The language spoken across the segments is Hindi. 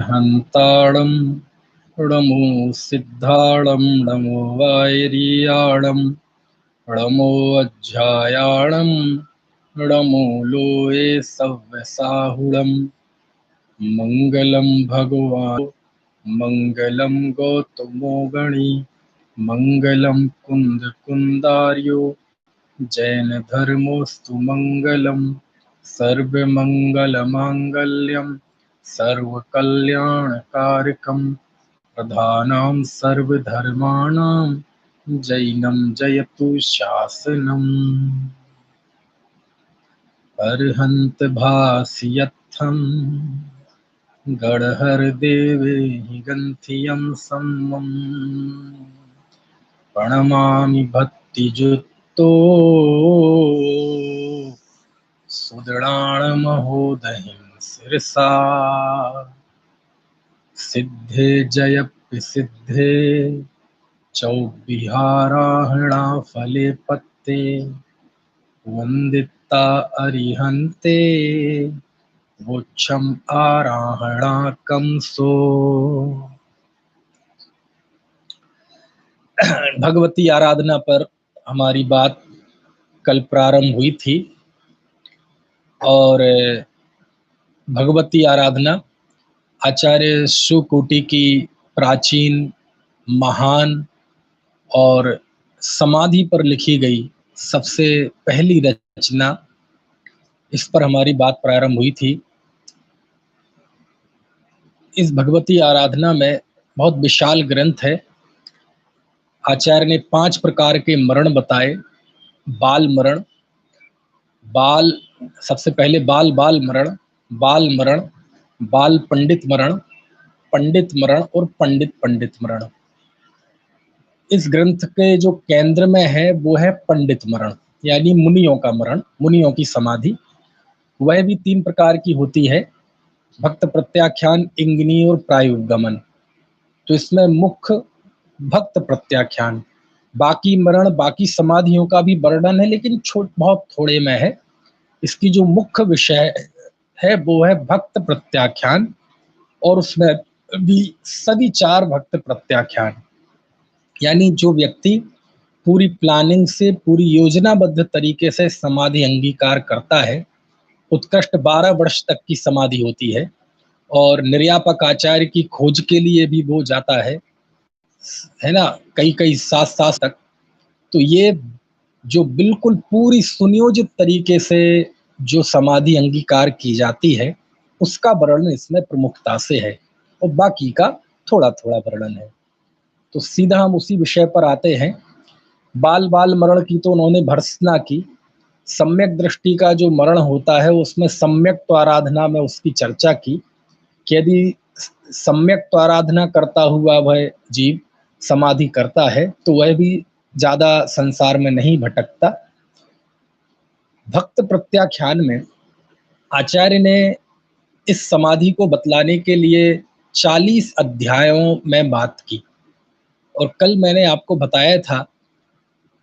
अर्हन्ताणं नमो सिद्धाणं नमो वैरियाणं नमो अध्यायाणं नमो लोये सव्यसाहुणं मंगलम भगवान मंगलम गौतमो गणी मंगलम कुंद कुंदार्यो जैन धर्मोस्तु मंगलम सर्वमंगलमांगल्यम सर्वकल्याणकारकम प्रधानां सर्वधर्माणां जैनं जयतु शासनम् अर्हन्त भास्यत्थं गणहर देवे गन्थियं सम्मम् प्रणमामि भक्तिजुक्तो सुदृढाणमहोदयं शिरसा सिद्धे जयप्य सिद्धे चौविहाराहणा फले पत्ते वंदिता अरिहन्ते वोक्षम आराहणा कंसो। भगवती आराधना पर हमारी बात कल प्रारंभ हुई थी और भगवती आराधना आचार्य सुकोटि की प्राचीन महान और समाधि पर लिखी गई सबसे पहली रचना, इस पर हमारी बात प्रारंभ हुई थी। इस भगवती आराधना में बहुत विशाल ग्रंथ है। आचार्य ने 5 प्रकार के मरण बताए। बाल मरण, बाल सबसे पहले बाल मरण, बाल मरण, बाल पंडित मरण, पंडित मरण और पंडित पंडित मरण। इस ग्रंथ के जो केंद्र में है वो है पंडित मरण, यानी मुनियों का मरण, मुनियों की समाधि। वह भी 3 प्रकार की होती है, भक्त प्रत्याख्यान, इंगिनी और प्रायोगमन। तो इसमें मुख्य भक्त प्रत्याख्यान, बाकी मरण बाकी समाधियों का भी वर्णन है लेकिन बहुत थोड़े में है। इसकी जो मुख्य विषय है वो है भक्त प्रत्याख्यान, और उसमें भी सभी 4 भक्त प्रत्याख्यान, यानी जो व्यक्ति पूरी प्लानिंग से, पूरी योजनाबद्ध तरीके से समाधि अंगीकार करता है, उत्कृष्ट 12 वर्ष तक की समाधि होती है और निर्यापक आचार्य की खोज के लिए भी वो जाता है ना, कई 7 तक। तो ये जो बिल्कुल पूरी सुनियोजित तरीके से जो समाधि अंगीकार की जाती है उसका वर्णन इसमें प्रमुखता से है और बाकी का थोड़ा थोड़ा वर्णन है। तो सीधा हम उसी विषय पर आते हैं। बाल मरण की तो उन्होंने भर्त्सना की। सम्यक दृष्टि का जो मरण होता है उसमें सम्यक आराधना में उसकी चर्चा की कि यदि सम्यक आराधना करता हुआ वह जीव समाधि करता है तो वह भी ज्यादा संसार में नहीं भटकता। भक्त प्रत्याख्यान में आचार्य ने इस समाधि को बतलाने के लिए 40 अध्यायों में बात की, और कल मैंने आपको बताया था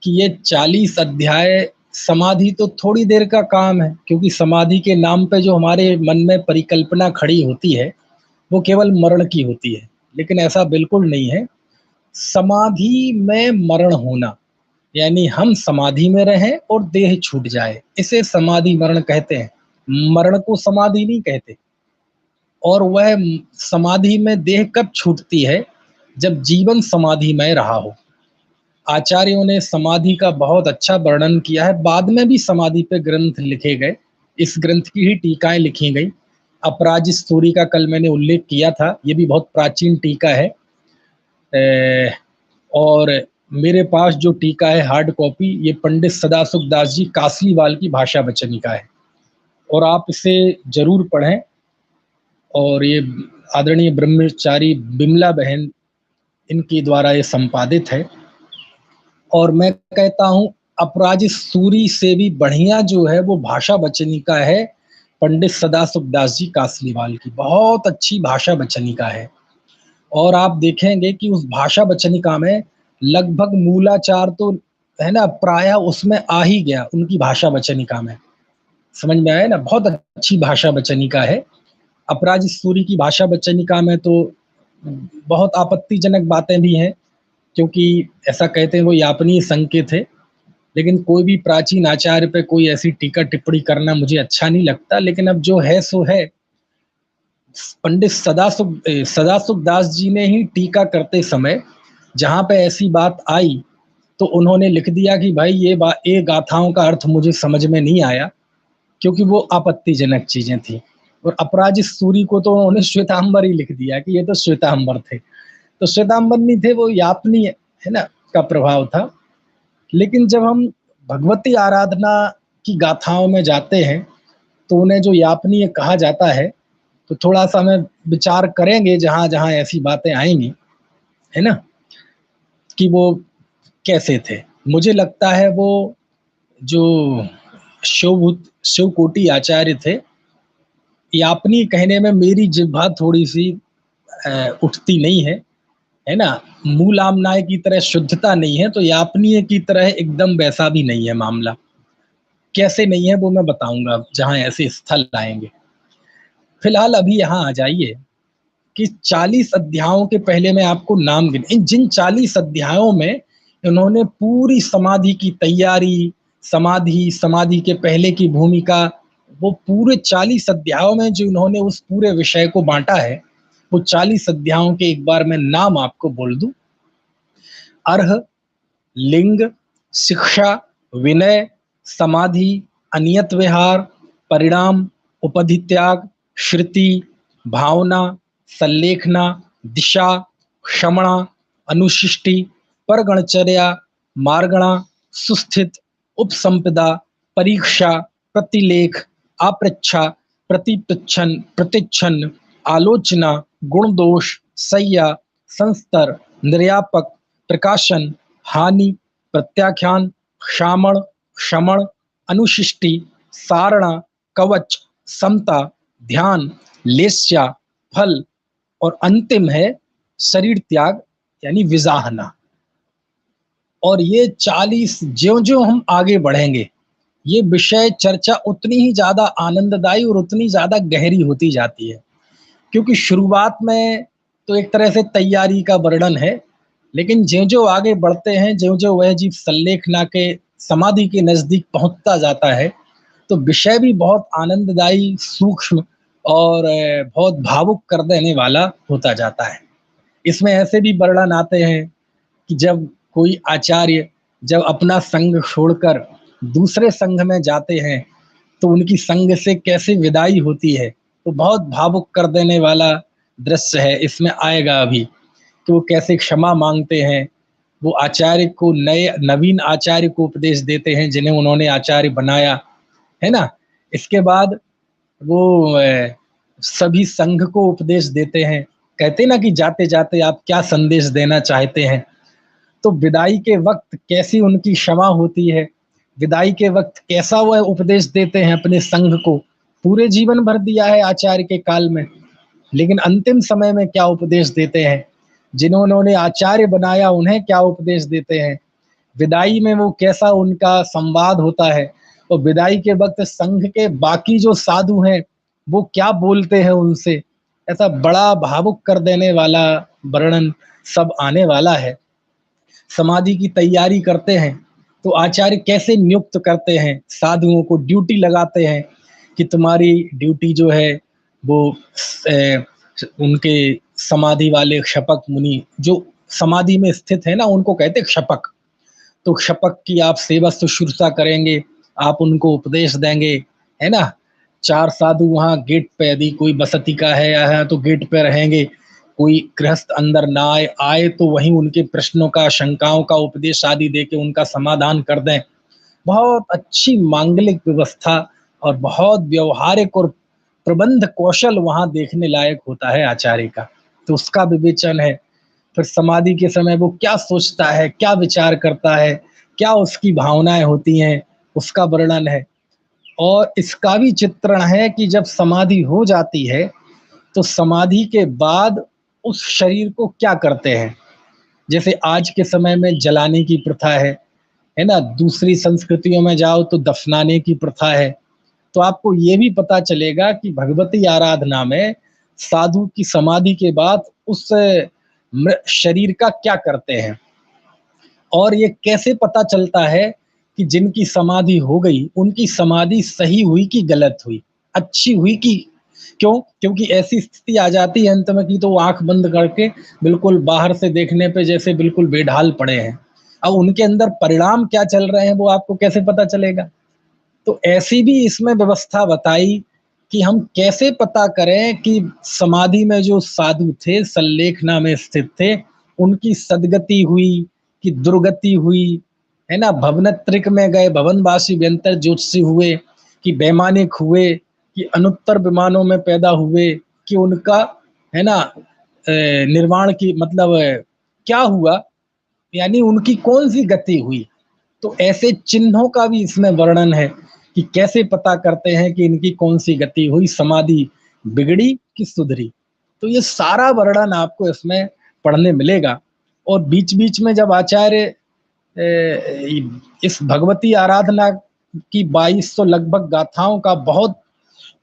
कि ये 40 अध्याय समाधि तो थोड़ी देर का काम है, क्योंकि समाधि के नाम पे जो हमारे मन में परिकल्पना खड़ी होती है वो केवल मरण की होती है, लेकिन ऐसा बिल्कुल नहीं है। समाधि में मरण होना, यानी हम समाधि में रहें और देह छूट जाए, इसे समाधि मरण कहते हैं। मरण को समाधि नहीं कहते। और वह समाधि में देह कब छूटती है? जब जीवन समाधि में रहा हो। आचार्यों ने समाधि का बहुत अच्छा वर्णन किया है। बाद में भी समाधि पे ग्रंथ लिखे गए, इस ग्रंथ की ही टीकाएं लिखी गई। अपराजित स्तुति का कल मैंने उल्लेख किया था, ये भी बहुत प्राचीन टीका है। और मेरे पास जो टीका है हार्ड कॉपी, ये पंडित सदासुख दास जी कासलीवाल की भाषा वचनिका है, और आप इसे जरूर पढ़ें। और ये आदरणीय ब्रह्मचारी बिमला बहन, इनके द्वारा ये संपादित है। और मैं कहता हूँ अपराजित सूरी से भी बढ़िया जो है वो भाषा वचनिका है पंडित सदासुख दास जी कासलीवाल की। बहुत अच्छी भाषा वचनिका है, और आप देखेंगे कि उस भाषा वचनिका में लगभग मूलाचार तो है ना, प्राय उसमें आ ही गया उनकी भाषा वचनिका में। समझ में आया ना, बहुत अच्छी भाषा वचनिका है। अपराजित सूरी की भाषा वचनिका में तो बहुत आपत्तिजनक बातें भी हैं, क्योंकि ऐसा कहते हैं वो यापनीय संघ के थे। लेकिन कोई भी प्राचीन आचार्य पे कोई ऐसी टीका टिप्पणी करना मुझे अच्छा नहीं लगता। लेकिन अब जो है सो है। पंडित सदासुख दास जी ने ही टीका करते समय जहां पे ऐसी बात आई तो उन्होंने लिख दिया कि भाई ये गाथाओं का अर्थ मुझे समझ में नहीं आया, क्योंकि वो आपत्तिजनक चीजें थी। और अपराजित सूरी को तो उन्होंने श्वेतांबर ही लिख दिया कि ये तो श्वेतांबर थे। तो श्वेतांबर नहीं थे, वो यापनी है ना का प्रभाव था। लेकिन जब हम भगवती आराधना की गाथाओं में जाते हैं तो उन्हें जो यापनीय कहा जाता है, तो थोड़ा सा हमें विचार करेंगे जहां जहां ऐसी बातें आएंगी, है ना, कि वो कैसे थे। मुझे लगता है वो जो शिवकोटि आचार्य थे, यापनी कहने में मेरी जिह्वा थोड़ी सी उठती नहीं है ना। मूल आमनाय की तरह शुद्धता नहीं है, तो यापनीय की तरह एकदम वैसा भी नहीं है मामला। कैसे नहीं है वो मैं बताऊंगा जहां ऐसे स्थल आएंगे। फिलहाल अभी यहाँ आ जाइए कि 40 अध्यायों के पहले मैं आपको नाम गिन, जिन 40 अध्यायों में इन्होंने पूरी समाधि की तैयारी, समाधि के पहले की भूमिका, वो पूरे 40 अध्यायों में जो इन्होंने उस पूरे विषय को बांटा है, वो 40 अध्यायों के एक बार मैं नाम आपको बोल दूं। अर्ह, लिंग, शिक्षा, विनय, समाधि, अनियत विहार, परिणाम, उपधित्याग, श्रुति, भावना, संलेखना, दिशा, क्षमणा, अनुशिष्टि, परगणचर्या, मार्गणा, सुस्थित, उपसंपदा, परीक्षा, प्रतिलेख, आप्रच्छा, प्रतिच्छन, आलोचना, गुण दोष, सय्या, संस्तर, निर्यापक, प्रकाशन, हानि, प्रत्याख्यान, क्षामण, क्षमण, अनुशिष्टि, सारणा, कवच, समता, ध्यान, लेस्या, फल, और अंतिम है शरीर त्याग यानी विजाहना। और ये 40 ज्यों ज्यों हम आगे बढ़ेंगे, ये विषय चर्चा उतनी ही ज्यादा आनंददायी और उतनी ज्यादा गहरी होती जाती है। क्योंकि शुरुआत में तो एक तरह से तैयारी का वर्णन है, लेकिन ज्यों ज्यों आगे बढ़ते हैं, ज्यों ज्यों वह जीव संलेखना के समाधि के नजदीक पहुंचता जाता है, तो विषय भी बहुत आनंददायी, सूक्ष्म और बहुत भावुक कर देने वाला होता जाता है। इसमें ऐसे भी वर्णन आते हैं कि जब कोई आचार्य जब अपना संघ छोड़कर दूसरे संघ में जाते हैं तो उनकी संघ से कैसे विदाई होती है, तो बहुत भावुक कर देने वाला दृश्य है। इसमें आएगा अभी कि वो कैसे क्षमा मांगते हैं, वो आचार्य को नवीन आचार्य को उपदेश देते हैं जिन्हें उन्होंने आचार्य बनाया, है ना। इसके बाद वो सभी संघ को उपदेश देते हैं, कहते ना कि जाते जाते आप क्या संदेश देना चाहते हैं। तो विदाई के वक्त कैसी उनकी क्षमा होती है, विदाई के वक्त कैसा वह उपदेश देते हैं अपने संघ को। पूरे जीवन भर दिया है आचार्य के काल में, लेकिन अंतिम समय में क्या उपदेश देते हैं, जिन्होंने आचार्य बनाया उन्हें क्या उपदेश देते हैं, विदाई में वो कैसा उनका संवाद होता है, और विदाई के वक्त संघ के बाकी जो साधु हैं वो क्या बोलते हैं उनसे। ऐसा बड़ा भावुक कर देने वाला वर्णन सब आने वाला है। समाधि की तैयारी करते हैं तो आचार्य कैसे नियुक्त करते हैं, साधुओं को ड्यूटी लगाते हैं कि तुम्हारी ड्यूटी जो है वो उनके समाधि वाले क्षपक मुनि जो समाधि में स्थित है ना, उनको कहते क्षपक। तो क्षपक की आप सेवा शुश्रूषा करेंगे, आप उनको उपदेश देंगे, है ना। 4 साधु वहाँ गेट पे, यदि कोई बसती का है या तो गेट पे रहेंगे, कोई गृहस्थ अंदर ना आए तो वहीं उनके प्रश्नों का, शंकाओं का उपदेश आदि देके उनका समाधान कर दें। बहुत अच्छी मांगलिक व्यवस्था और बहुत व्यवहारिक और प्रबंध कौशल वहां देखने लायक होता है आचार्य का। तो उसका विवेचन है। फिर समाधि के समय वो क्या सोचता है, क्या विचार करता है, क्या उसकी भावनाएं होती हैं, उसका वर्णन है। और इसका भी चित्रण है कि जब समाधि हो जाती है तो समाधि के बाद उस शरीर को क्या करते हैं। जैसे आज के समय में जलाने की प्रथा है ना। दूसरी संस्कृतियों में जाओ तो दफनाने की प्रथा है। तो आपको ये भी पता चलेगा कि भगवती आराधना में साधु की समाधि के बाद उस शरीर का क्या करते हैं, और ये कैसे पता चलता है कि जिनकी समाधि हो गई उनकी समाधि सही हुई कि गलत हुई, अच्छी हुई कि क्यों? क्योंकि ऐसी स्थिति आ जाती है अंत में कि तो वो आंख बंद करके बिल्कुल बाहर से देखने पे जैसे बिल्कुल बेढाल पड़े हैं। अब उनके अंदर परिणाम क्या चल रहे हैं वो आपको कैसे पता चलेगा? तो ऐसी भी इसमें व्यवस्था बताई कि हम कैसे पता करें कि समाधि में जो साधु थे, सल्लेखना में स्थित थे, उनकी सदगति हुई कि दुर्गति हुई, है ना? भवनत्रिक में गए, भवनवासी व्यंतर ज्योतिषी हुए कि वैमानिक हुए कि अनुत्तर विमानों में पैदा हुए कि उनका, है ना, निर्वाण की मतलब क्या हुआ, यानी उनकी कौन सी गति हुई। तो ऐसे चिन्हों का भी इसमें वर्णन है कि कैसे पता करते हैं कि इनकी कौन सी गति हुई, समाधि बिगड़ी कि सुधरी। तो ये सारा वर्णन आपको इसमें पढ़ने मिलेगा। और बीच बीच में जब आचार्य इस भगवती आराधना की 2200 लगभग गाथाओं का बहुत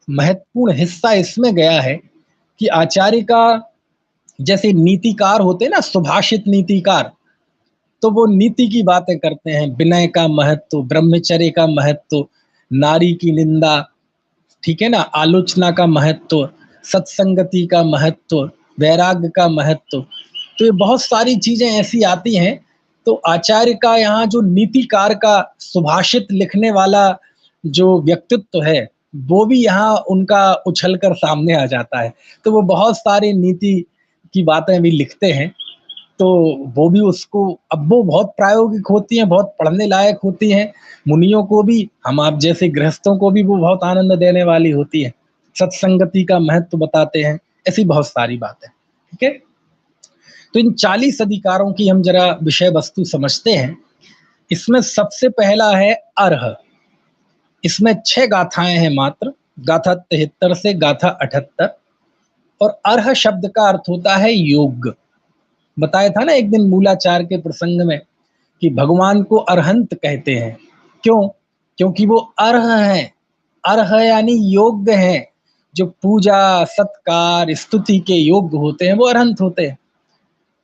महत्वपूर्ण हिस्सा इसमें गया है कि आचार्य का जैसे नीतिकार होते ना, सुभाषित नीतिकार, तो वो नीति की बातें करते हैं, विनय का महत्व, ब्रह्मचर्य का महत्व, नारी की निंदा, ठीक है ना, आलोचना का महत्व, सत्संगति का महत्व, वैराग्य का महत्व। तो ये बहुत सारी चीजें ऐसी आती हैं। तो आचार्य का यहाँ जो नीतिकार का सुभाषित लिखने वाला जो व्यक्तित्व है वो भी यहाँ उनका उछल कर सामने आ जाता है। तो वो बहुत सारी नीति की बातें भी लिखते हैं। तो वो भी उसको, अब वो बहुत प्रायोगिक होती हैं, बहुत पढ़ने लायक होती हैं, मुनियों को भी, हम आप जैसे गृहस्थों को भी वो बहुत आनंद देने वाली होती है। सत्संगति का महत्व बताते हैं, ऐसी बहुत सारी बातें। ठीक है, तो इन 40 अधिकारों की हम जरा विषय वस्तु समझते हैं। इसमें सबसे पहला है अर्ह। इसमें 6 गाथाएं हैं मात्र, गाथा 73 से गाथा 78। और अर्ह शब्द का अर्थ होता है योग। बताया था ना एक दिन मूलाचार के प्रसंग में कि भगवान को अरहंत कहते हैं। क्यों? क्योंकि वो अर्ह हैं। अर्ह यानी योग्य हैं, जो पूजा सत्कार स्तुति के योग्य होते हैं वो अरहंत होते हैं।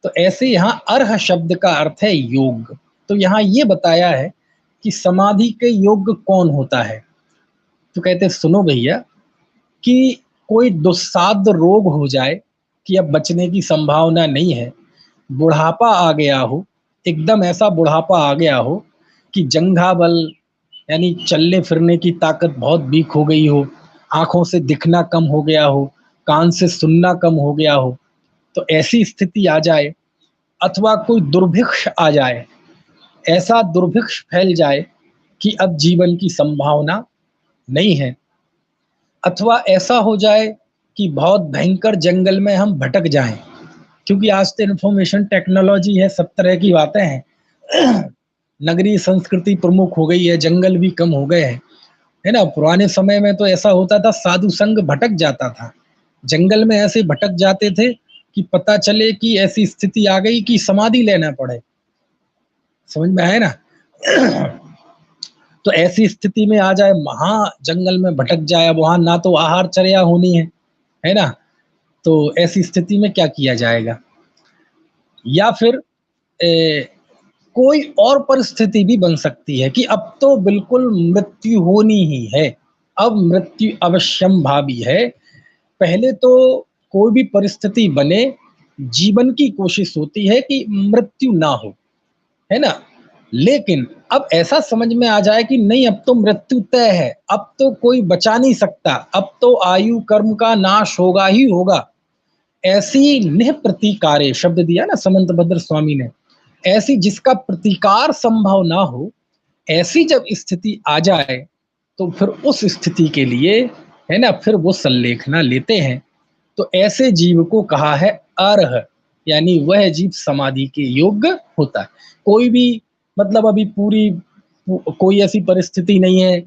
तो ऐसे यहाँ अर्ह शब्द का अर्थ है योग। तो यहाँ ये बताया है कि समाधि के योग्य कौन होता है। तो कहते सुनो भैया, कि कोई दुस्साध्य रोग हो जाए कि अब बचने की संभावना नहीं है, बुढ़ापा आ गया हो, एकदम ऐसा बुढ़ापा आ गया हो कि जंघा बल यानी चलने फिरने की ताकत बहुत वीक हो गई हो, आंखों से दिखना कम हो गया हो, कान से सुनना कम हो गया हो, तो ऐसी स्थिति आ जाए, अथवा कोई दुर्भिक्ष आ जाए, ऐसा दुर्भिक्ष फैल जाए कि अब जीवन की संभावना नहीं है, अथवा ऐसा हो जाए कि बहुत भयंकर जंगल में हम भटक जाएं, क्योंकि आज तो इंफॉर्मेशन टेक्नोलॉजी है, सब तरह की बातें हैं। नगरीय संस्कृति प्रमुख हो गई है, जंगल भी कम हो गए हैं, है ना। पुराने समय में तो ऐसा होता था, साधु संग भटक जाता था, जंगल में ऐसे भटक जाते थे कि पता चले कि ऐसी स्थिति आ गई कि समाधि लेना पड़े। समझ में आए ना। तो ऐसी स्थिति में आ जाए, महा जंगल में भटक जाए, वहां ना तो आहार चर्या होनी है ना। तो ऐसी स्थिति में क्या किया जाएगा? या फिर कोई और परिस्थिति भी बन सकती है कि अब तो बिल्कुल मृत्यु होनी ही है, अब मृत्यु अवश्यम भावी है। पहले तो कोई भी परिस्थिति बने, जीवन की कोशिश होती है कि मृत्यु ना हो, है ना। लेकिन अब ऐसा समझ में आ जाए कि नहीं, अब तो मृत्यु तय है, अब तो कोई बचा नहीं सकता, अब तो आयु कर्म का नाश होगा ही होगा, ऐसी निह प्रतिकारे शब्द दिया ना समंत भद्र स्वामी ने, ऐसी जिसका प्रतिकार संभव ना हो, ऐसी जब स्थिति आ जाए तो फिर उस स्थिति के लिए, है ना, फिर वो सल्लेखना लेते हैं। तो ऐसे जीव को कहा है अर्ह, यानी वह जीव समाधि के योग्य होता है। कोई भी मतलब अभी पूरी कोई ऐसी परिस्थिति नहीं है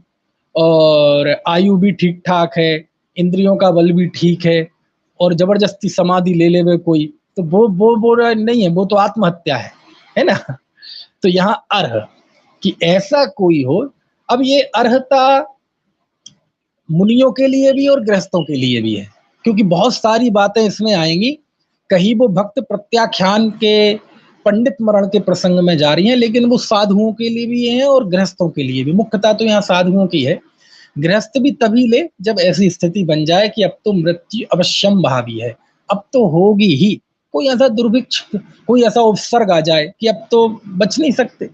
और आयु भी ठीक ठाक है, इंद्रियों का बल भी ठीक है, और जबरदस्ती समाधि ले ले कोई, तो वो नहीं है, वो तो आत्महत्या है ना। तो यहाँ अर्ह कि ऐसा कोई हो। अब ये अर्हता मुनियों के लिए भी और गृहस्थों के लिए भी है, क्योंकि बहुत सारी बातें इसमें आएंगी। कहीं वो भक्त प्रत्याख्यान के पंडित मरण के प्रसंग में जा रही हैं, लेकिन वो साधुओं के लिए भी है और गृहस्थों के लिए भी। मुख्यतः तो यहाँ साधुओं की है, गृहस्थ भी तभी ले जब ऐसी स्थिति बन जाए कि अब तो मृत्यु अवश्यम भावी है, अब तो होगी ही। कोई ऐसा दुर्भिक्ष, कोई ऐसा उपसर्ग आ जाए कि अब तो बच नहीं सकते,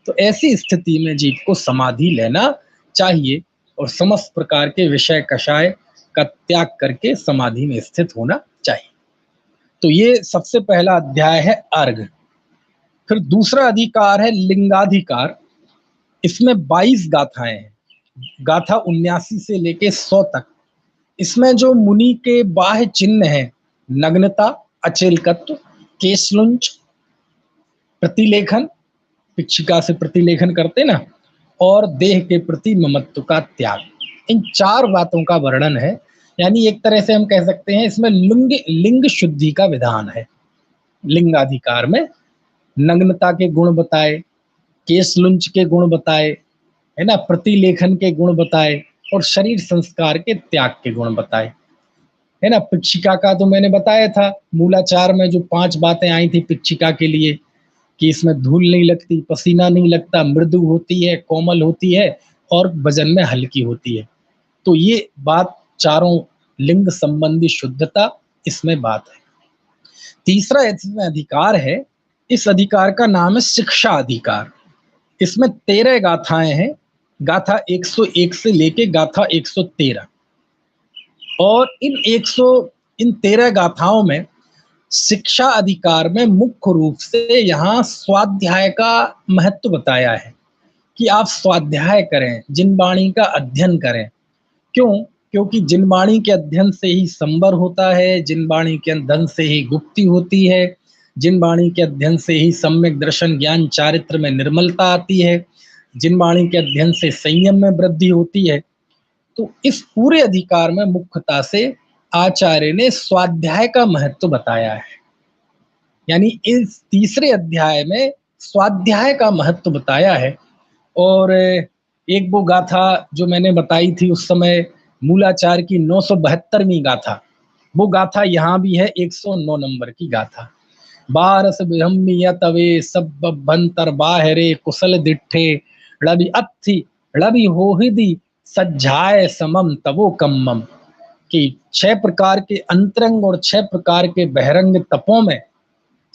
तो ऐसी स्थिति में जीव को समाधि लेना चाहिए और समस्त प्रकार के विषय कषाय का त्याग करके समाधि में स्थित होना चाहिए। तो ये सबसे पहला अध्याय है अर्घ। फिर दूसरा अधिकार है लिंगाधिकार। इसमें 22 गाथाएं हैं, गाथा 79 से लेके 100 तक। इसमें जो मुनि के बाह्य चिन्ह हैं, नग्नता, अचेलकत्व, केशलुंच, प्रतिलेखन, पिक्षिका से प्रतिलेखन करते ना, और देह के प्रति ममत्व का त्याग, इन 4 बातों का वर्णन है। यानी एक तरह से हम कह सकते हैं इसमें लिंग शुद्धि का विधान है। लिंगाधिकार में नग्नता के गुण बताए, केशलुंच के गुण बताए, है ना, प्रतिलेखन के गुण बताए, और शरीर संस्कार के त्याग के गुण बताए, है ना। पिक्षिका का तो मैंने बताया था, मूलाचार में जो 5 बातें आई थी पिक्षिका के लिए, कि इसमें धूल नहीं लगती, पसीना नहीं लगता, मृदु होती है, कोमल होती है और वजन में हल्की होती है। तो ये बात, चारों लिंग संबंधी शुद्धता इसमें बात है। तीसरा इसमें अधिकार है, इस अधिकार का नाम है शिक्षा अधिकार। इसमें 13 गाथाएं हैं, गाथा 101 से लेके गाथा 113। और इन 13 गाथाओं में शिक्षा अधिकार में मुख्य रूप से यहाँ स्वाध्याय का महत्व बताया है कि आप स्वाध्याय करें, जिनवाणी का अध्ययन करें। क्यों? क्योंकि जिनवाणी के अध्ययन से ही संवर होता है, जिनवाणी के अध्ययन से ही गुप्ति होती है, जिनवाणी के अध्ययन से ही सम्यक दर्शन ज्ञान चारित्र में निर्मलता आती है, जिनवाणी के अध्ययन से संयम में वृद्धि होती है। तो इस पूरे अधिकार में मुख्यता से आचार्य ने स्वाध्याय का महत्व बताया है। यानी इस तीसरे अध्याय में स्वाध्याय का महत्व बताया है। और एक वो गाथा जो मैंने बताई थी उस समय, मूलाचार की 972वीं गाथा, वो गाथा यहाँ भी है, 109 नंबर की गाथा। बारस बिहम्मिय तवे सब बंतर बाहरे कुशल दिठे रवि अत्थि रवि होहिदी सज्जाय समम तवो कम्मम, कि 6 प्रकार के अंतरंग और 6 प्रकार के बहिरंग तपों में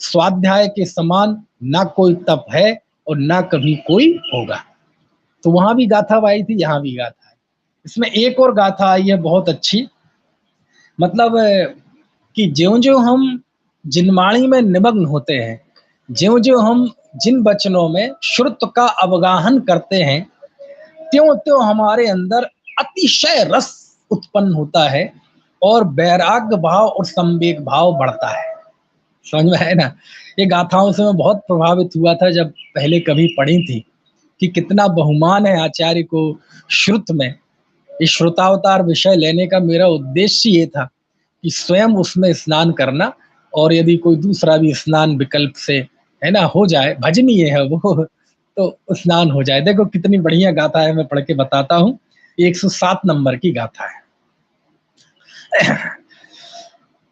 स्वाध्याय के समान ना कोई तप है और ना कभी कोई होगा। तो वहां भी गाथा आई थी, यहाँ भी गाथा है। इसमें एक और गाथा आई है बहुत अच्छी, मतलब कि ज्यों ज्यों हम जिनवाणी में निमग्न होते हैं, ज्यों ज्यों हम जिन वचनों में श्रुत का अवगाहन करते हैं, त्यों त्यों हमारे अंदर अतिशय रस उत्पन्न होता है और वैराग्य भाव और संवेग भाव बढ़ता है। समझ में है ना। ये गाथाओं से मैं बहुत प्रभावित हुआ था जब पहले कभी पढ़ी थी, कि कितना बहुमान है आचार्य को श्रुत में। इस श्रुतावतार विषय लेने का मेरा उद्देश्य ये था कि स्वयं उसमें स्नान करना, और यदि कोई दूसरा भी स्नान विकल्प से, है ना, हो जाए, भजनीय है वो, तो स्नान हो जाए। देखो कितनी बढ़िया गाथा है, मैं पढ़ के बताता हूँ। 107 नंबर की गाथा है।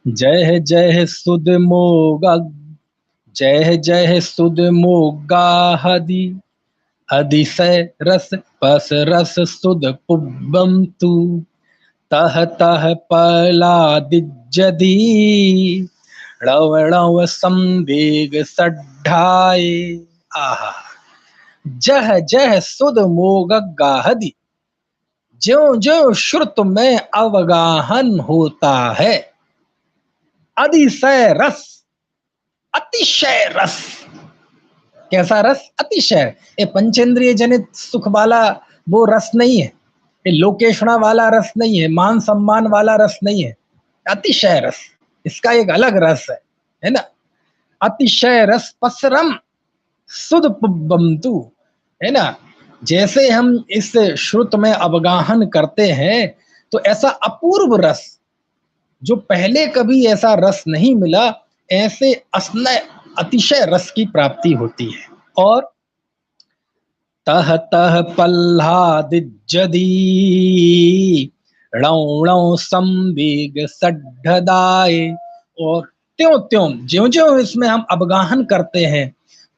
जय जय सुद मोगा, जय जय सुद मोगा हदि अधिसय रस पस रस सुद पुब्बम तू तह तह पलादिजदी णव णव संवेग सड्ढाए। आहा, जह जह सुद मोग गाहदी, ज्यों ज्यों श्रुत में अवगाहन होता है, अधिशय रस, अतिशय रस। कैसा रस? अतिशय। ये पंचेंद्रिय जनित सुख वाला वो रस नहीं है, ये लोकेशना वाला रस नहीं है, मान सम्मान वाला रस नहीं है, अतिशय रस, इसका एक अलग रस है ना। अतिशय रस पसरम सुध पुब्बंतु, है ना। जैसे हम इस श्रुत में अवगाहन करते हैं, तो ऐसा अपूर्व रस, जो पहले कभी ऐसा रस नहीं मिला, ऐसे अस्नय अतिशय रस की प्राप्ति होती है। और तह तह पल्लादिजदी, णौ णौ संवेग सड्ढदाए। और त्यों त्यों ज्यों ज्यों इसमें हम अवगाहन करते हैं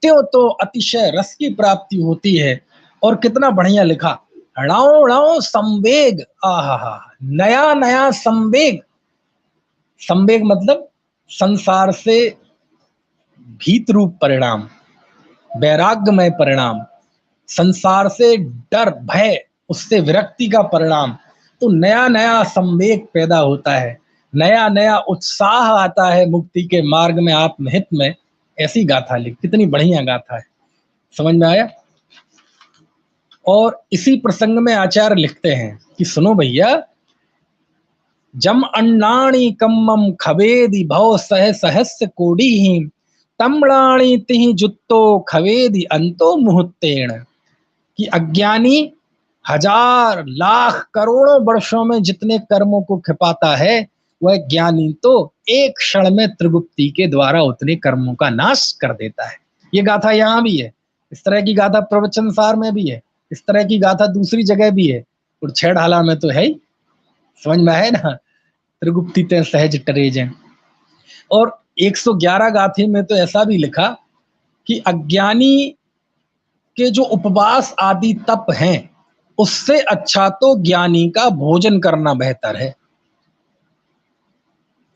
त्यों तो अतिशय रस की प्राप्ति होती है। और कितना बढ़िया लिखा, णौ णौ संवेग, आहा, नया नया संवेग। संवेग मतलब संसार से भीत रूप परिणाम, वैराग्यमय परिणाम, संसार से डर भय, उससे विरक्ति का परिणाम। तो नया नया संवेग पैदा होता है, नया नया उत्साह आता है मुक्ति के मार्ग में, आत्महित में। ऐसी गाथा लिख, कितनी बढ़िया गाथा है, समझ में आया। और इसी प्रसंग में आचार्य लिखते हैं कि सुनो भैया, जम अन्नाणि कम्मम खवेदि भव सह सहस्य कोटि तम्राणि तिहि जुत्तो खवेदि अंतो मुहूर्तेण। कि अज्ञानी हजार लाख करोड़ों वर्षों में जितने कर्मों को खिपाता है, वह ज्ञानी तो एक क्षण में त्रिगुप्ति के द्वारा उतने कर्मों का नाश कर देता है। ये गाथा यहाँ भी है, इस तरह की गाथा प्रवचन सार में भी है, इस तरह की गाथा दूसरी जगह भी है, और छेड़हाला में तो है ही, समझ में है ना। त्रिगुप्ति ते सहज टरे जैन। और 111 गाथे में तो ऐसा भी लिखा कि अज्ञानी के जो उपवास आदि तप हैं, उससे अच्छा तो ज्ञानी का भोजन करना बेहतर है।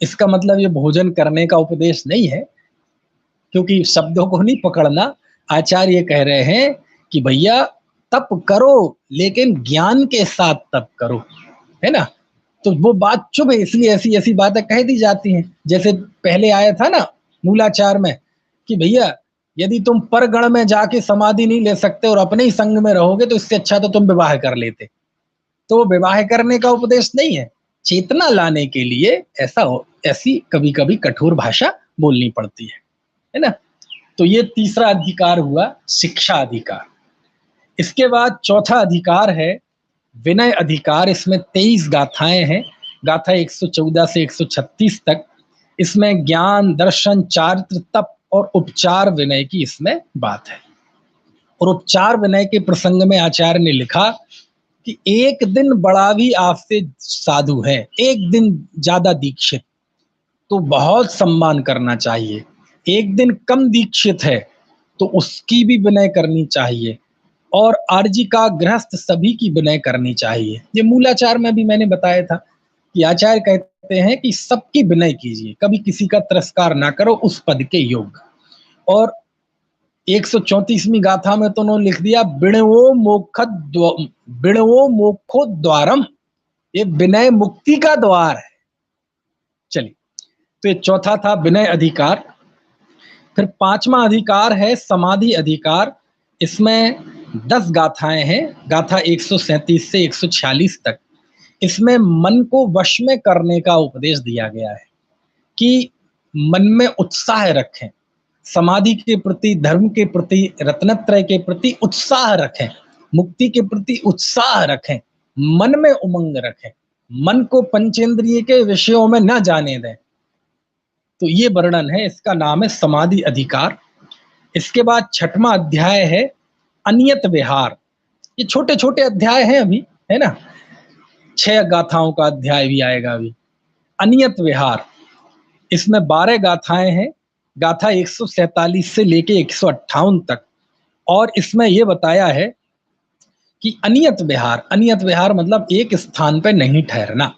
इसका मतलब ये भोजन करने का उपदेश नहीं है, क्योंकि शब्दों को नहीं पकड़ना। आचार्य कह रहे हैं कि भैया तप करो, लेकिन ज्ञान के साथ तप करो, है ना। तो वो बात चुभ है, इसलिए ऐसी ऐसी बातें कह दी जाती हैं। जैसे पहले आया था ना मूलाचार में कि भैया यदि तुम परगण में जाके समाधि नहीं ले सकते और अपने ही संग में रहोगे, तो इससे अच्छा तो तुम विवाह कर लेते। तो वो विवाह करने का उपदेश नहीं है, चेतना लाने के लिए ऐसी कभी कभी कठोर भाषा बोलनी पड़ती है ना। तो ये तीसरा अधिकार हुआ, शिक्षा अधिकार। इसके बाद चौथा अधिकार है विनय अधिकार। इसमें 23 गाथाएं हैं, गाथा 114 से 136 तक। इसमें ज्ञान, दर्शन, चारित्र, तप और उपचार विनय की इसमें बात है। और उपचार विनय के प्रसंग में आचार्य ने लिखा कि एक दिन बड़ा भी आपसे साधु है, एक दिन ज्यादा दीक्षित, तो बहुत सम्मान करना चाहिए। एक दिन कम दीक्षित है तो उसकी भी विनय करनी चाहिए। और आरजी का गृहस्थ सभी की विनय करनी चाहिए। ये मूलाचार में भी मैंने बताया था कि आचार्य कहते हैं कि सबकी विनय कीजिए, कभी किसी का तिरस्कार ना करो उस पद के योग्य। और 134वीं गाथा में तो उन्होंने लिख दिया बिणवो मोक्षो द्वारम, ये विनय मुक्ति का द्वार है। चलिए, तो ये चौथा था विनय अधिकार। फिर पांचवा अधिकार है समाधि अधिकार। इसमें 10 गाथाएं हैं, गाथा 137 से 146 तक। इसमें मन को वश में करने का उपदेश दिया गया है कि मन में उत्साह रखें, समाधि के प्रति, धर्म के प्रति, रत्नत्रय के प्रति उत्साह रखें, मुक्ति के प्रति उत्साह रखें, मन में उमंग रखें, मन को पंचेंद्रिय के विषयों में न जाने दें। तो ये वर्णन है, इसका नाम है समाधि अधिकार। इसके बाद छठवां अध्याय है अनियत विहार। ये छोटे छोटे अध्याय हैं अभी, है ना, 6 गाथाओं का अध्याय भी आएगा अभी। अनियत विहार, इसमें 12 गाथाएं हैं, गाथा 147 से लेके 158 तक। और इसमें यह बताया है कि अनियत विहार, अनियत विहार मतलब एक स्थान पर नहीं ठहरना,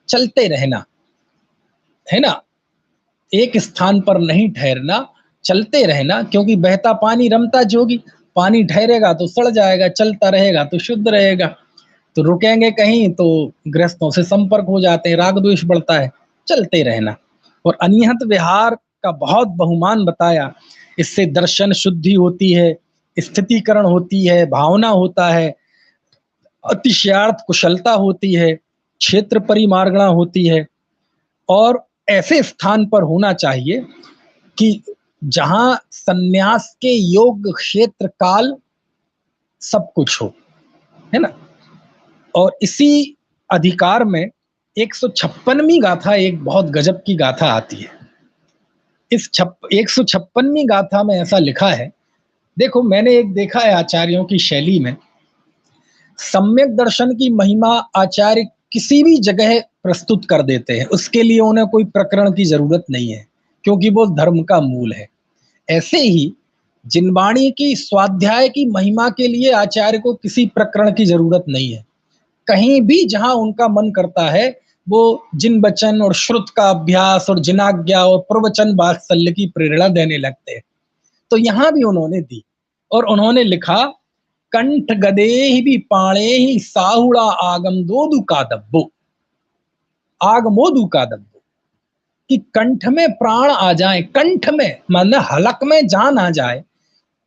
चलते रहना, है ना। एक स्थान पर नहीं ठहरना, चलते रहना, क्योंकि बहता पानी रमता जोगी। पानी ठहरेगा तो सड़ जाएगा, चलता रहेगा तो शुद्ध रहेगा। तो रुकेंगे कहीं तो गृहस्थों से संपर्क हो जाते हैं, राग द्वेष बढ़ता है। चलते रहना। और अनियत विहार का बहुत बहुमान बताया। इससे दर्शन शुद्धि होती है, स्थितिकरण होती है, भावना होता है, अतिशयार्थ कुशलता होती है, क्षेत्र परिमार्गणा होती है। और ऐसे स्थान पर होना चाहिए कि जहां सन्यास के योग क्षेत्र काल सब कुछ हो, है ना। और इसी अधिकार में 156वीं गाथा एक बहुत गजब की गाथा आती है। इस 156वीं गाथा में ऐसा लिखा है, देखो मैंने एक देखा है आचार्यों की शैली में, सम्यक दर्शन की महिमा आचार्य किसी भी जगह प्रस्तुत कर देते हैं, उसके लिए उन्हें कोई प्रकरण की जरूरत नहीं है, क्योंकि वो धर्म का मूल है। ऐसे ही जिनवाणी की स्वाध्याय की महिमा के लिए आचार्य को किसी प्रकरण की जरूरत नहीं है। कहीं भी जहां उनका मन करता है वो जिन वचन और श्रुत का अभ्यास और जिनाज्ञा और प्रवचन वात्सल्य की प्रेरणा देने लगते हैं। तो यहां भी उन्होंने दी और उन्होंने लिखा, कंठ गदे ही भी पाणे ही साहुड़ा आगम दोदु का दब्बो, आगमोदु का दब्बो, कि कंठ में प्राण आ जाए, कंठ में मतलब हलक में जान आ जाए,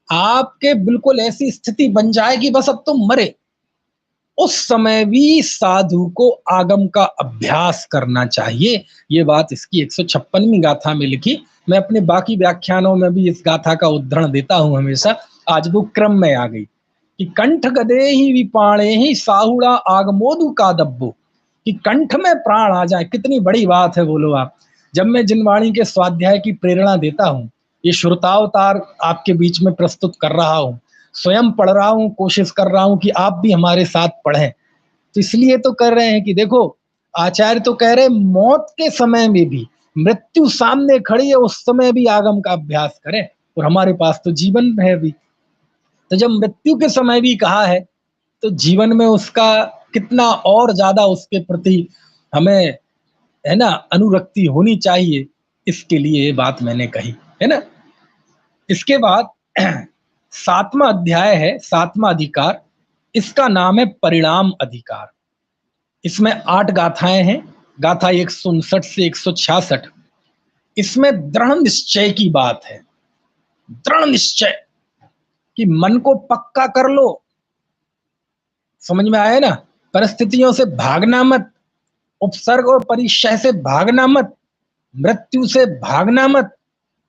आपके बिल्कुल ऐसी स्थिति बन जाए कि बस अब तो मरे, उस समय भी साधु को आगम का अभ्यास करना चाहिए। ये बात इसकी 156वीं गाथा में लिखी। मैं अपने बाकी व्याख्यानों में भी इस गाथा का उद्धरण देता हूं हमेशा, आज वो क्रम में आ गई कि कंठ गदे ही विपाणे ही साहुड़ा आगमोदु का दब्बो, कि कंठ में प्राण आ जाए। कितनी बड़ी बात है बोलो आप। जब मैं जिनवाणी के स्वाध्याय की प्रेरणा देता हूं, ये श्रुतावतार आपके बीच में प्रस्तुत कर रहा हूं, स्वयं पढ़ रहा हूं, कोशिश कर रहा हूं कि आप भी हमारे साथ पढ़ें, तो इसलिए तो कर रहे हैं कि देखो आचार्य तो कह रहे मौत के समय में भी, मृत्यु सामने खड़ी है उस समय भी आगम का अभ्यास करें, और हमारे पास तो जीवन है भी। तो जब मृत्यु के समय भी कहा है तो जीवन में उसका कितना और ज्यादा उसके प्रति हमें, है ना, अनुरक्ति होनी चाहिए। इसके लिए ये बात मैंने कही है ना। इसके बाद 7वां अध्याय है, 7वां अधिकार, इसका नाम है परिणाम अधिकार। इसमें 8 गाथाएं हैं, गाथा 159 से 166। इसमें दृढ़ निश्चय की बात है, दृढ़ निश्चय कि मन को पक्का कर लो। समझ में आया ना, परिस्थितियों से भागना मत, उपसर्ग और परिचय से भागना मत, मृत्यु से भागना मत।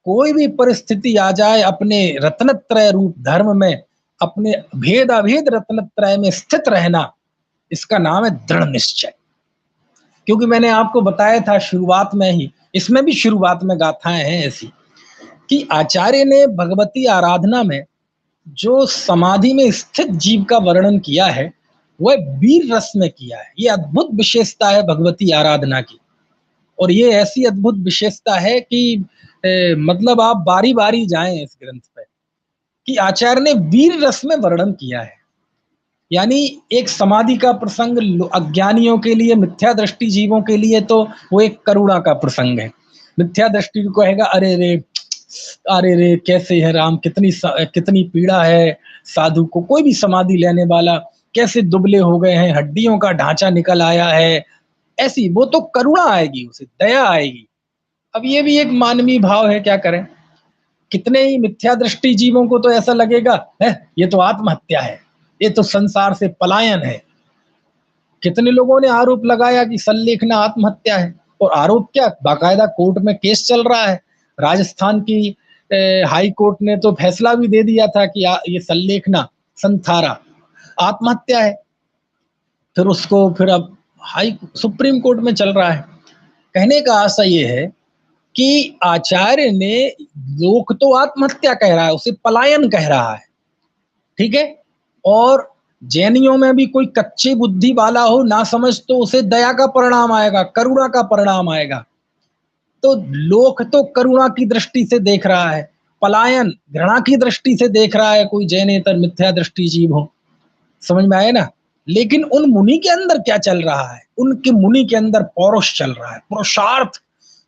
कोई भी परिस्थिति आ जाए, अपने रत्नत्रय रूप धर्म में, अपने भेद अभेद रत्नत्रय में स्थित रहना, इसका नाम है दृढ़ निश्चय। क्योंकि मैंने आपको बताया था शुरुआत में ही, इसमें भी शुरुआत में गाथाएं हैं ऐसी कि आचार्य ने भगवती आराधना में जो समाधि में स्थित जीव का वर्णन किया है वह वीर रस में किया है। ये अद्भुत विशेषता है भगवती आराधना की, और ये ऐसी अद्भुत विशेषता है कि मतलब आप बारी बारी जाएं इस ग्रंथ पे, कि आचार्य ने वीर रस में वर्णन किया है। यानी एक समाधि का प्रसंग अज्ञानियों के लिए, मिथ्या दृष्टि जीवों के लिए तो वो एक करुणा का प्रसंग है। मिथ्या दृष्टि को कहेगा अरे रे, अरे रे कैसे है राम, कितनी पीड़ा है साधु को, कोई भी समाधि लेने वाला कैसे दुबले हो गए हैं, हड्डियों का ढांचा निकल आया है, ऐसी वो तो करुणा आएगी, उसे दया आएगी। अब ये भी एक मानवीय भाव है, क्या करें। कितने ही मिथ्या दृष्टि जीवों को तो ऐसा लगेगा है ये तो आत्महत्या है, ये तो संसार से पलायन है। कितने लोगों ने आरोप लगाया कि सल्लेखना आत्महत्या है, और आरोप क्या, बाकायदा कोर्ट में केस चल रहा है। राजस्थान की हाई कोर्ट ने तो फैसला भी दे दिया था कि ये सल्लेखना संथारा आत्महत्या है। फिर उसको फिर अब सुप्रीम कोर्ट में चल रहा है। कहने का आशा ये है कि आचार्य ने, लोक तो आत्महत्या कह रहा है, उसे पलायन कह रहा है, ठीक है। और जैनियों में भी कोई कच्ची बुद्धि वाला हो ना समझ, तो उसे दया का परिणाम आएगा, करुणा का परिणाम आएगा। तो लोक तो करुणा की दृष्टि से देख रहा है, पलायन घृणा की दृष्टि से देख रहा है कोई जैनेतर मिथ्या दृष्टि जीव हो। समझ में आया ना। लेकिन उन मुनि के अंदर क्या चल रहा है, उनके मुनि के अंदर पौरुष चल रहा है, पुरुषार्थ,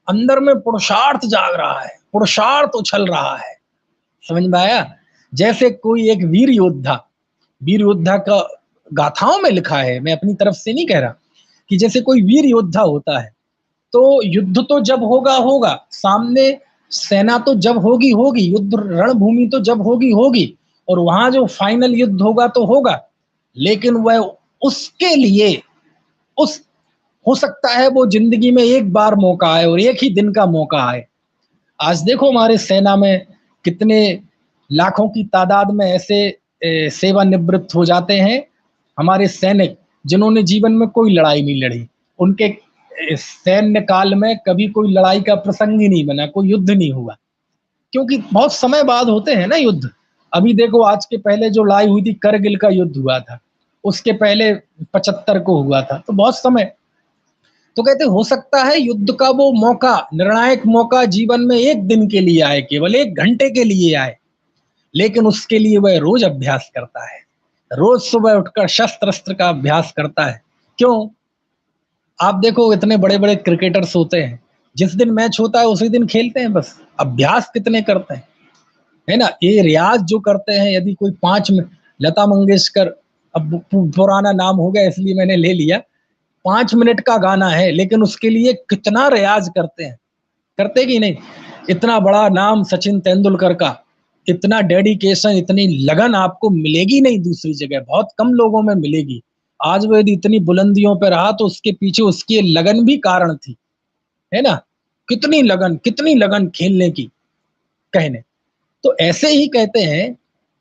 अंदर में पुरुषार्थ जाग रहा है, पुरुषार्थ उछल रहा है। समझ में आया। जैसे कोई एक वीर योद्धा, वीर योद्धा का गाथाओं में लिखा है, मैं अपनी तरफ से नहीं कह रहा, कि जैसे कोई वीर योद्धा होता है तो युद्ध तो जब होगा होगा, सामने सेना तो जब होगी होगी, युद्ध रणभूमि तो जब होगी होगी, और वहां जो फाइनल युद्ध होगा तो होगा। लेकिन वह उसके लिए उस हो सकता है वो जिंदगी में एक बार मौका आए और एक ही दिन का मौका आए। आज देखो हमारे सेना में कितने लाखों की तादाद में ऐसे सेवानिवृत्त हो जाते हैं हमारे सैनिक, जिन्होंने जीवन में कोई लड़ाई नहीं लड़ी। उनके सैन्य काल में कभी कोई लड़ाई का प्रसंग ही नहीं बना, कोई युद्ध नहीं हुआ, क्योंकि बहुत समय बाद होते हैं ना युद्ध। अभी देखो आज के पहले जो लड़ाई हुई थी, करगिल का युद्ध हुआ था, उसके पहले 75 को हुआ था, तो बहुत समय तो कहते हो सकता है युद्ध का वो मौका, निर्णायक मौका जीवन में एक दिन के लिए आए, केवल 1 घंटे के लिए आए, लेकिन उसके लिए वह रोज अभ्यास करता है, रोज सुबह उठकर शस्त्र अस्त्र का अभ्यास करता है। क्यों? आप देखो इतने बड़े बड़े क्रिकेटर्स होते हैं, जिस दिन मैच होता है उसी दिन खेलते हैं, बस अभ्यास कितने करते हैं, है ना। ये रियाज जो करते हैं, यदि कोई 5 मिनट, लता मंगेशकर, अब पुराना नाम हो गया इसलिए मैंने ले लिया, 5 मिनट का गाना है, लेकिन उसके लिए कितना रियाज करते हैं, करते कि नहीं। इतना बड़ा नाम सचिन तेंदुलकर का, इतना डेडिकेशन, इतनी लगन आपको मिलेगी नहीं दूसरी जगह, बहुत कम लोगों में मिलेगी। आज वो यदि इतनी बुलंदियों पर रहा तो उसके पीछे उसकी लगन भी कारण थी, है ना। कितनी लगन खेलने की, कहने। तो ऐसे ही कहते हैं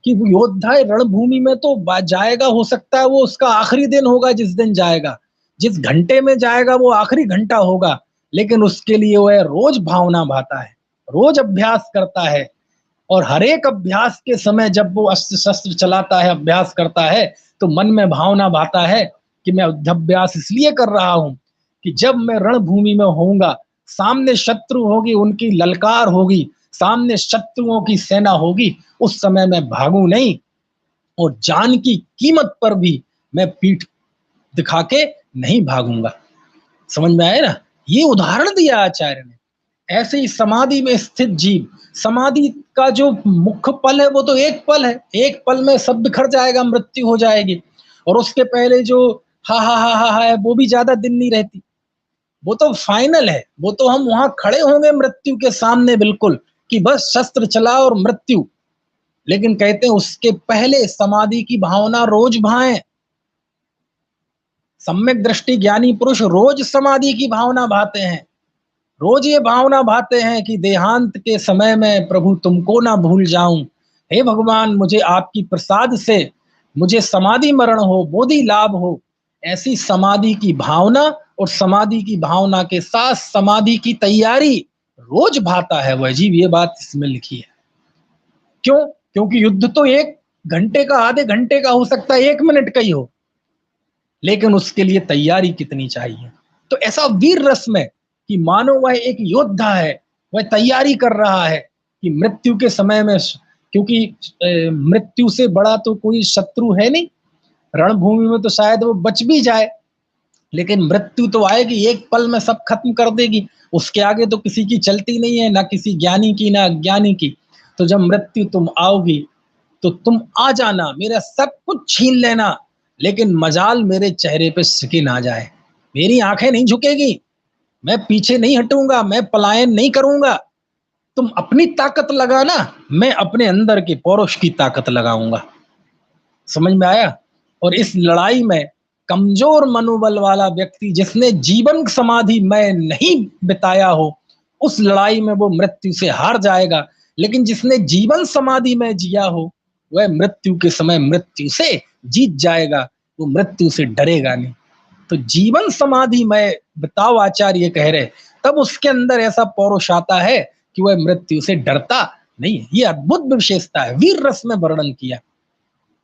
कि वो योद्धा रणभूमि में तो जाएगा, हो सकता है वो उसका आखिरी दिन होगा जिस दिन जाएगा, जिस घंटे में जाएगा वो आखिरी घंटा होगा, लेकिन उसके लिए वह रोज भावना भाता है, रोज अभ्यास करता है। और हर एक अभ्यास के समय जब वो अस्त्र शस्त्र चलाता है, अभ्यास करता है, तो मन में भावना भाता है कि मैं अभ्यास इसलिए कर रहा हूं कि जब मैं रणभूमि में होऊंगा, सामने शत्रु होगी, उनकी ललकार होगी, सामने शत्रुओं की सेना होगी, उस समय मैं भागू नहीं, और जान की कीमत पर भी मैं पीठ दिखा के नहीं भागूंगा। समझ में आया ना। ये उदाहरण दिया आचार्य ने। ऐसे ही समाधि में स्थित जीव, समाधि का जो मुख्य पल है वो तो एक पल है, एक पल में सब बिखर जाएगा, मृत्यु हो जाएगी। और उसके पहले जो हा है, वो भी ज्यादा दिन नहीं रहती, वो तो फाइनल है, वो तो हम वहां खड़े होंगे मृत्यु के सामने बिल्कुल, कि बस शस्त्र चला और मृत्यु। लेकिन कहते हैं उसके पहले समाधि की भावना रोज भाएं। सम्यक दृष्टि ज्ञानी पुरुष रोज समाधि की भावना भाते हैं, रोज ये भावना भाते हैं कि देहांत के समय में प्रभु तुमको ना भूल जाऊं, हे भगवान मुझे आपकी प्रसाद से मुझे समाधि मरण हो, बोधि लाभ हो। ऐसी समाधि की भावना, और समाधि की भावना के साथ समाधि की तैयारी रोज भाता है वह जीव, ये बात इसमें लिखी है। क्यों? क्योंकि युद्ध तो 1 घंटे का, आधे घंटे का हो सकता है, 1 मिनट का ही हो, लेकिन उसके लिए तैयारी कितनी चाहिए। तो ऐसा वीर रस में कि मानो वह एक योद्धा है, वह तैयारी कर रहा है कि मृत्यु के समय में, क्योंकि मृत्यु से बड़ा तो कोई शत्रु है नहीं, रणभूमि में तो शायद वो बच भी जाए, लेकिन मृत्यु तो आएगी, एक पल में सब खत्म कर देगी, उसके आगे तो किसी की चलती नहीं है, ना किसी ज्ञानी की ना अज्ञानी की। तो जब मृत्यु तुम आओगी तो तुम आ जाना, मेरा सब कुछ छीन लेना, लेकिन मजाल मेरे चेहरे पे सिकी ना जाए, मेरी आंखें नहीं झुकेगी, मैं पीछे नहीं हटूंगा, मैं पलायन नहीं करूंगा। तुम अपनी ताकत लगाना, मैं अपने अंदर के पौरुष की ताकत लगाऊंगा। समझ में आया। और इस लड़ाई में कमजोर मनोबल वाला व्यक्ति, जिसने जीवन समाधि में नहीं बिताया हो, उस लड़ाई में वो मृत्यु से हार जाएगा, लेकिन जिसने जीवन समाधि में जिया हो, वह मृत्यु के समय मृत्यु से जीत जाएगा, वो मृत्यु से डरेगा नहीं। तो जीवन समाधि में बिताओ, आचार्य कह रहे, तब उसके अंदर ऐसा पौरुष आता है कि वह मृत्यु से डरता नहीं है। ये अद्भुत विशेषता है, वीर रस में वर्णन किया।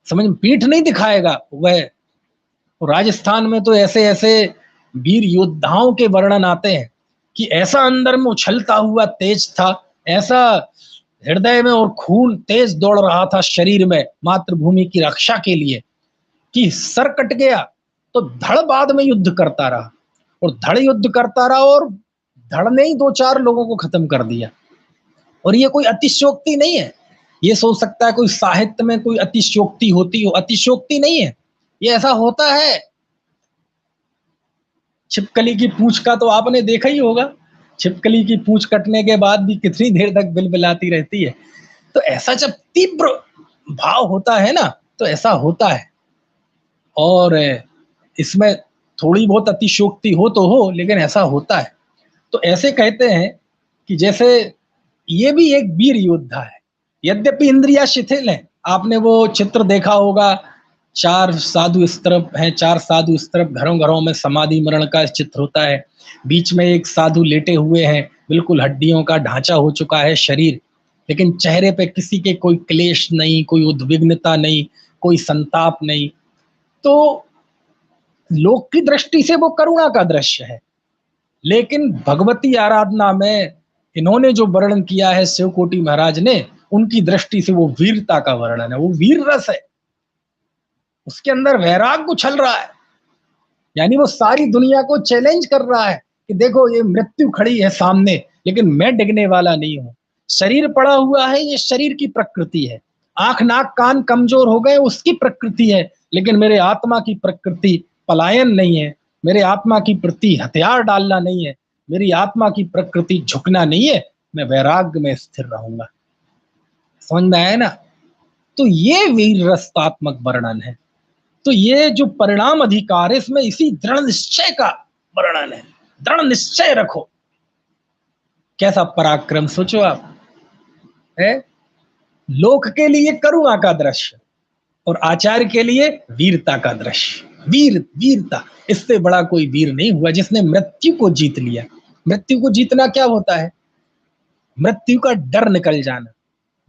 समझ में, पीठ नहीं दिखाएगा वह। तो राजस्थान में तो ऐसे ऐसे वीर योद्धाओं के वर्णन आते हैं कि ऐसा अंदर में उछलता हुआ तेज था, ऐसा हृदय में और खून तेज दौड़ रहा था शरीर में मातृभूमि की रक्षा के लिए, कि सर कट गया तो धड़ बाद में युद्ध करता रहा, और धड़ युद्ध करता रहा, और धड़ ने ही 2-4 लोगों को खत्म कर दिया। और ये कोई अतिशयोक्ति नहीं है। ये सोच सकता है कोई साहित्य में कोई अतिशयोक्ति होती हो, अतिशयोक्ति नहीं है, ये ऐसा होता है। छिपकली की पूंछ का तो आपने देखा ही होगा, छिपकली की पूंछ कटने के बाद भी कितनी देर तक बिलबिलाती रहती है। तो ऐसा जब तीव्र भाव होता है ना, तो ऐसा होता है। और इसमें थोड़ी बहुत अतिशयोक्ति हो तो हो, लेकिन ऐसा होता है। तो ऐसे कहते हैं कि जैसे ये भी एक वीर योद्धा है, यद्यपि इंद्रिया शिथिल है। आपने वो चित्र देखा होगा, 4 साधु इस तरफ हैं, 4 साधु इस तरफ, घरों घरों में समाधि मरण का चित्र होता है। बीच में एक साधु लेटे हुए हैं, बिल्कुल हड्डियों का ढांचा हो चुका है शरीर, लेकिन चेहरे पे किसी के कोई क्लेश नहीं, कोई उद्विग्नता नहीं, कोई संताप नहीं। तो लोक की दृष्टि से वो करुणा का दृश्य है, लेकिन भगवती आराधना में इन्होंने जो वर्णन किया है शिवकोटि महाराज ने, उनकी दृष्टि से वो वीरता का वर्णन है, वो वीर रस है, उसके अंदर वैराग्य उछल रहा है। यानी वो सारी दुनिया को चैलेंज कर रहा है कि देखो ये मृत्यु खड़ी है सामने, लेकिन मैं डिगने वाला नहीं हूं। शरीर पड़ा हुआ है, ये शरीर की प्रकृति है, आंख नाक कान कमजोर हो गए, उसकी प्रकृति है, लेकिन मेरे आत्मा की प्रकृति पलायन नहीं है, मेरे आत्मा की प्रति हथियार डालना नहीं है, मेरी आत्मा की प्रकृति झुकना नहीं है, मैं वैराग्य में स्थिर रहूंगा। समझ में आया ना? तो ये वीर रसात्मक वर्णन है। तो ये जो परिणाम अधिकार है, इसमें इसी दृढ़ निश्चय का वर्णन है। दृढ़ निश्चय रखो, कैसा पराक्रम सोचो आप, है लोक के लिए करुणा का दृश्य और आचार्य के लिए वीरता का दृश्य। वीरता, इससे बड़ा कोई वीर नहीं हुआ जिसने मृत्यु को जीत लिया। मृत्यु को जीतना क्या होता है? मृत्यु का डर निकल जाना।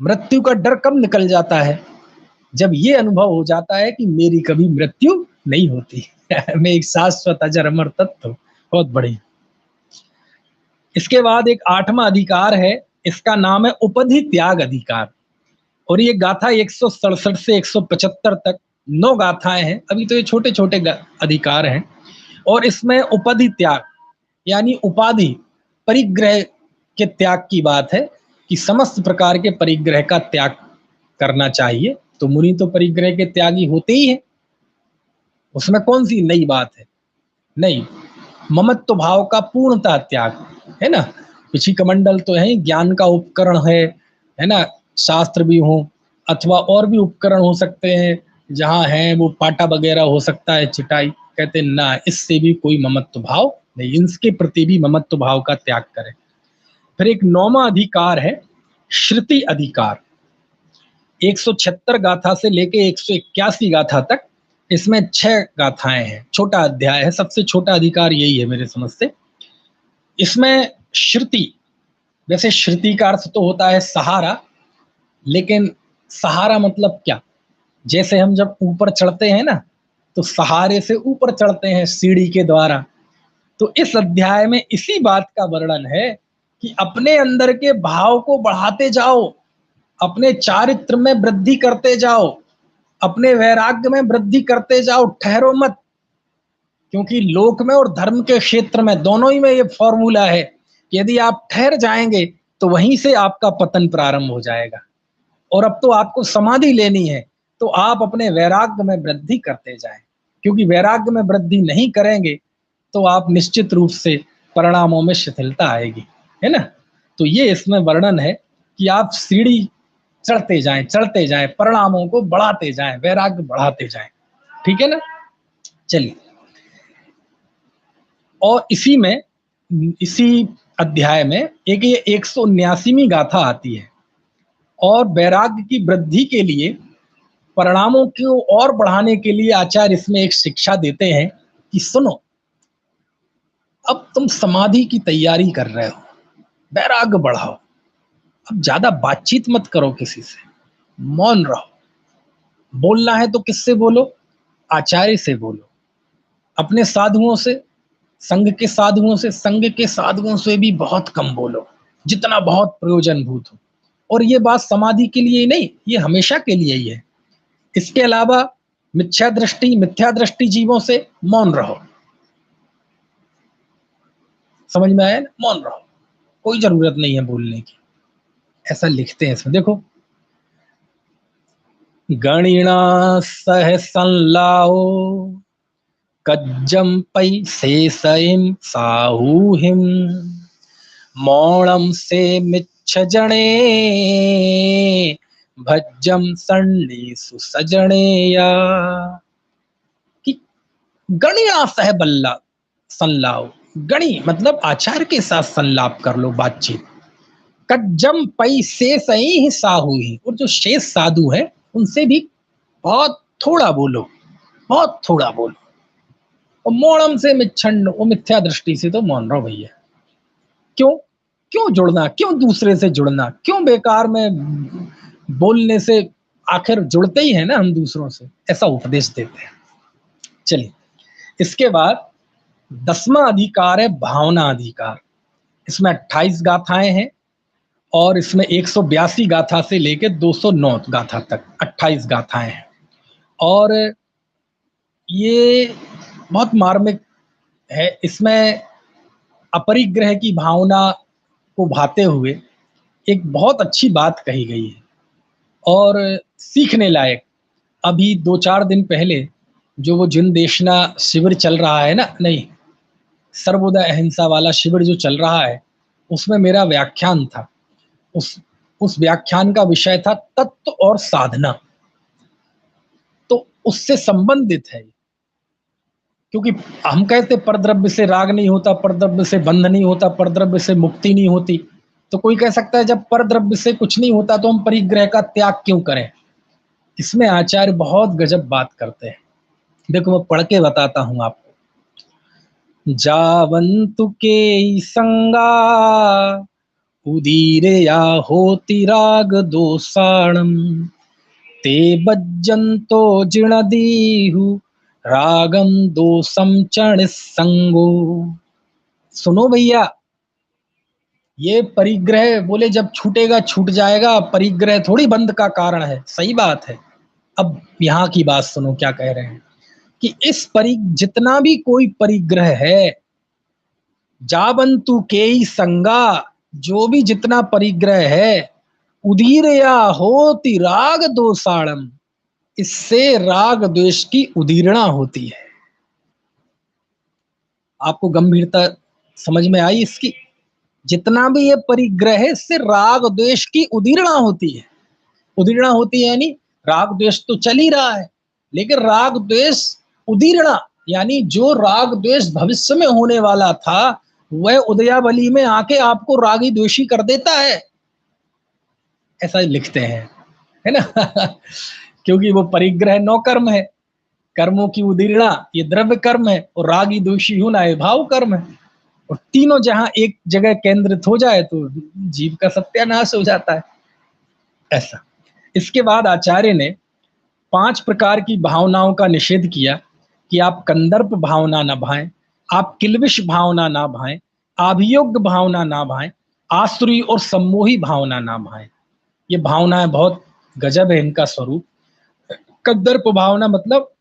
मृत्यु का डर कब निकल जाता है? जब ये अनुभव हो जाता है कि मेरी कभी मृत्यु नहीं होती मैं एक शाश्वत अजर अमर तत्व। बहुत बढ़िया। इसके बाद एक 8वां अधिकार है, इसका नाम है उपधि त्याग अधिकार। और ये गाथा 167 से 175 तक 9 गाथाएं हैं। अभी तो ये छोटे छोटे अधिकार हैं। और इसमें उपधि त्याग यानी उपाधि परिग्रह के त्याग की बात है कि समस्त प्रकार के परिग्रह का त्याग करना चाहिए। तो मुनि तो परिग्रह के त्यागी होते ही हैं, उसमें कौन सी नई बात है? नहीं, ममत्व भाव का पूर्णतः त्याग है ना। पिछी कमंडल तो है, ज्ञान का उपकरण है ना, शास्त्र भी हो अथवा और भी उपकरण हो सकते हैं, जहां है वो पाटा वगैरह हो सकता है, चिटाई, कहते ना, इससे भी कोई ममत्व भाव नहीं, इनके प्रति भी ममत्व भाव का त्याग करें। फिर एक 9वां अधिकार है श्रुति अधिकार। 176 गाथा से लेके 181 गाथा तक, इसमें 6 गाथाएं हैं, छोटा अध्याय है, सबसे छोटा अधिकार यही है मेरे समझ से। इसमें श्रुति, वैसे श्रुति का अर्थ तो होता है सहारा, लेकिन सहारा मतलब क्या? जैसे हम जब ऊपर चढ़ते हैं ना, तो सहारे से ऊपर चढ़ते हैं सीढ़ी के द्वारा। तो इस अध्याय में इसी बात का वर्णन है कि अपने अंदर के भाव को बढ़ाते जाओ, अपने चारित्र में वृद्धि करते जाओ, अपने वैराग्य में वृद्धि करते जाओ, ठहरो मत। क्योंकि लोक में और धर्म के क्षेत्र में दोनों ही में ये फॉर्मूला है कि यदि आप ठहर जाएंगे तो वहीं से आपका पतन प्रारंभ हो जाएगा। और अब तो आपको समाधि लेनी है, तो आप अपने वैराग्य में वृद्धि करते जाएं, क्योंकि वैराग्य में वृद्धि नहीं करेंगे तो आप निश्चित रूप से परिणामों में शिथिलता आएगी, है ना। तो ये इसमें वर्णन है कि आप सीढ़ी चढ़ते जाएं, परिणामों को बढ़ाते जाएं, वैराग्य बढ़ाते जाएं, ठीक है ना। चलिए, और इसी अध्याय में एक ये 179वीं गाथा आती है। और वैराग्य की वृद्धि के लिए, परिणामों को और बढ़ाने के लिए आचार्य इसमें एक शिक्षा देते हैं कि सुनो, अब तुम समाधि की तैयारी कर रहे हो, वैराग्य बढ़ाओ, अब ज्यादा बातचीत मत करो किसी से, मौन रहो। बोलना है तो किससे बोलो? आचार्य से बोलो, अपने साधुओं से, संघ के साधुओं से भी बहुत कम बोलो, जितना बहुत प्रयोजनभूत हो। और ये बात समाधि के लिए ही नहीं, ये हमेशा के लिए ही है। इसके अलावा मिथ्या दृष्टि जीवों से मौन रहो। समझ में आया ना? मौन रहो, कोई जरूरत नहीं है बोलने की, ऐसा लिखते हैं इसमें। देखो, गणिणा सह संलाओ कज्जम पै शेषयिम साहूहिम मौणम से मिच्छ जणे भज्जम सन्नीसु सजणेया। कि गणिणा सह बल्ला संलाओ, गणी मतलब आचार्य के साथ संलाप कर लो, बातचीत। कज्जम पै शेष ही साहू ही, और जो शेष साधु है उनसे भी बहुत थोड़ा बोलो, बहुत थोड़ा बोलो। और मौनम से मिच्छन्न, वो मिथ्या दृष्टि से तो मौन रहो भैया। क्यों क्यों जुड़ना, क्यों दूसरे से जुड़ना, क्यों बेकार में बोलने से, आखिर जुड़ते ही है ना हम दूसरों से, ऐसा उपदेश देते हैं। चलिए, इसके बाद 10वां अधिकार है भावना अधिकार। इसमें 28 गाथाएं हैं और इसमें 182 गाथा से लेकर 209 गाथा तक 28 गाथाएं हैं। और ये बहुत मार्मिक है। इसमें अपरिग्रह की भावना को भाते हुए एक बहुत अच्छी बात कही गई है और सीखने लायक। अभी 2-4 दिन पहले जो वो जिनदेशना शिविर चल रहा है ना, नहीं, सर्वोदय अहिंसा वाला शिविर जो चल रहा है, उसमें मेरा व्याख्यान था। उस व्याख्यान का विषय था तत्व और साधना। तो उससे संबंधित है, क्योंकि हम कहते परद्रव्य से राग नहीं होता, परद्रव्य से बंध नहीं होता, परद्रव्य से मुक्ति नहीं होती। तो कोई कह सकता है जब परद्रव्य से कुछ नहीं होता तो हम परिग्रह का त्याग क्यों करें। इसमें आचार्य बहुत गजब बात करते हैं। देखो मैं पढ़ के बताता हूं आपको। जावंतु के संगा उदीरे या होति राग दोषाणम ते बज्जंतो जिणदीहु रागम दोषम चण संगो। सुनो भैया, ये परिग्रह बोले जब छूटेगा छूट जाएगा, परिग्रह थोड़ी बंद का कारण है। सही बात है। अब यहाँ की बात सुनो क्या कह रहे हैं कि इस जितना भी कोई परिग्रह है, जाबंतु के संगा, जो भी जितना परिग्रह है, उदीर या होति राग दोषाणम, इससे राग द्वेष की उदीरणा होती है। आपको गंभीरता समझ में आई इसकी? जितना भी ये परिग्रह है, इससे राग द्वेष की उदीरणा होती है। उदीरणा होती है यानी राग द्वेष तो चल ही रहा है, लेकिन राग द्वेष उदीरणा यानी जो राग द्वेष भविष्य में होने वाला था वह उदयावली में आके आपको रागी द्वेषी कर देता है, ऐसा लिखते हैं, है ना। क्योंकि वो परिग्रह 9 कर्म है, कर्मों की उदीरणा ये द्रव्य कर्म है, और रागी द्वेषी होना ये भाव कर्म है। और तीनों जहां एक जगह केंद्रित हो जाए तो जीव का सत्यानाश हो जाता है, ऐसा। इसके बाद आचार्य ने 5 प्रकार की भावनाओं का निषेध किया कि आप कंदर्प भावना ना भाएं, आप किल्बिष भावना ना भाएं, अभियोग्य भावना ना भाएं, आसुरी और सम्मोही भावना ना भाएं। ये भावनाएं बहुत गजब है इनका स्वरूप। कंदर्प भावना मतलब